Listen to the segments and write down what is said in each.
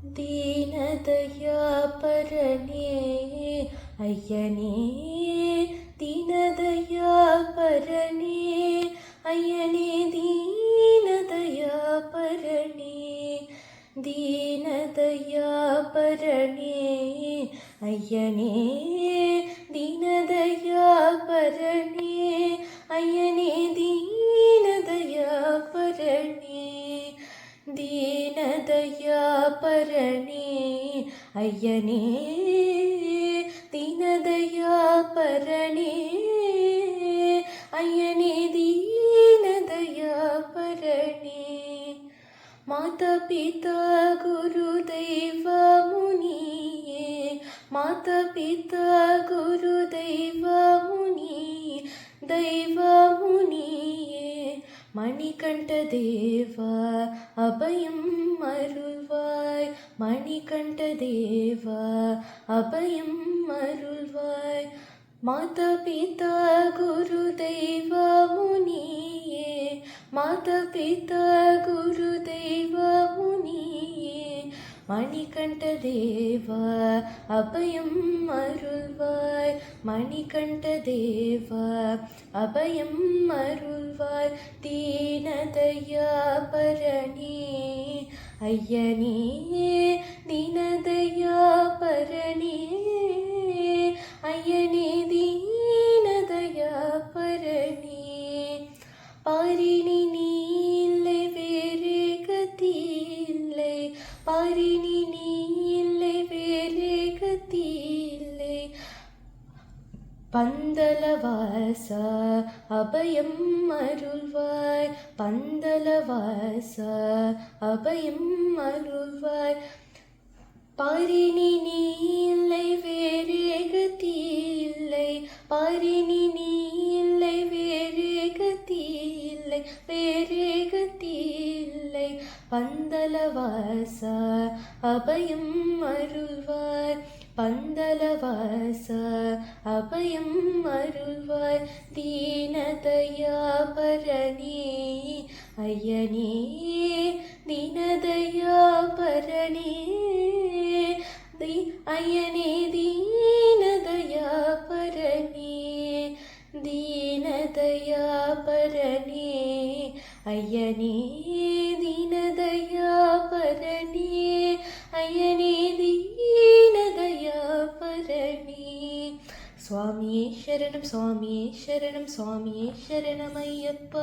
ದೀನದಯಾಪರನೇ ಅಯ್ಯನೇ, ದೀನದಯಾಪರನೇ ಅಯ್ಯನೇ, ದೀನದಯಾಪರನೇ, ದೀನದಯಾಪರನೇ ಅಯ್ಯನೇ, ದೀನದಯಾಪರನೇ ಅಯ್ಯನೇ, ದೀನದಯಾಪರನೇ, ದೀನದಯಾಪರನೇ ಅಯ್ಯನೇ, ದೀನದಯಾಪರನೇ ಅಯ್ಯನೇ, ದೀನದಯಾಪರನೇ. ಮಾತಾ ಪಿತಾ ಗುರುದೈವ ಮುನಿಯೇ, ಮಾತಾ ಪಿತಾ ಗುರುದೈವ ಮುನಿ, ದೈವ ಮುನಿಯೇ, மணிகண்ட தேவா அபயம் அருள்வாய், மணிகண்ட தேவா அபயம் அருள்வாய். மாதா பிதா குரு தெய்வ முனியே, மாதா பிதா குரு தெய்வ முனியே, மணிகண்ட தேவா அபயம் அருள்வாய், மணிகண்ட தேவா அபயம் அருள்வாய். தீனதயாபரணே ஐயனே, தீனதயாபரணே ஐயனே, தீனதயாபரணே. பாரினி நீ இல்லை, வேறு கதி இல்லை, பாரினி நீ இல்லை, வேறு கதி இல்லை. பந்தலவாசா அபயம் அருள்வாய், பந்தலவாசா அபயம் அருள்வாய். பாரினி நீ இல்லை, வேறு கதி இல்லை, பாரினி நீ இல்லை, வேறு கதி இல்லை, வேறு கதி இல்லை. பந்தலவாசா அபயம் அருள்வாய், பந்தலவாசா அபயம் அருள்வாய். தீனதயாபரணே ஐயனே, தீனதயாபரணே ஐயனே, தீனதயாபரணே, தீனதயாபரணே ஐயனே, தீனதயாபரணே ஐயனே, தீனதயாபரணே. சுவாமியே சரணம், சுவாமியே சரணம், சுவாமியே சரணம் ஐயப்பா,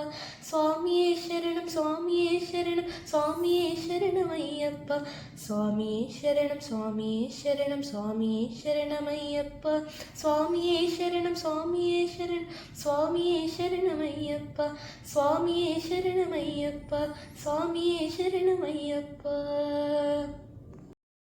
சுவாமியே சரணம், சுவாமியே சரணம், சுவாமியே சரணம் ஐயப்பா, சுவாமியே சரணம், சுவாமியே சரணம், சுவாமியே சரணம் ஐயப்பா, சுவாமியே சரணம், சுவாமியே சரணம், சுவாமியே சரணம் ஐயப்பா, சுவாமியே சரணம் ஐயப்பா, சுவாமியே சரணம் ஐயப்பா.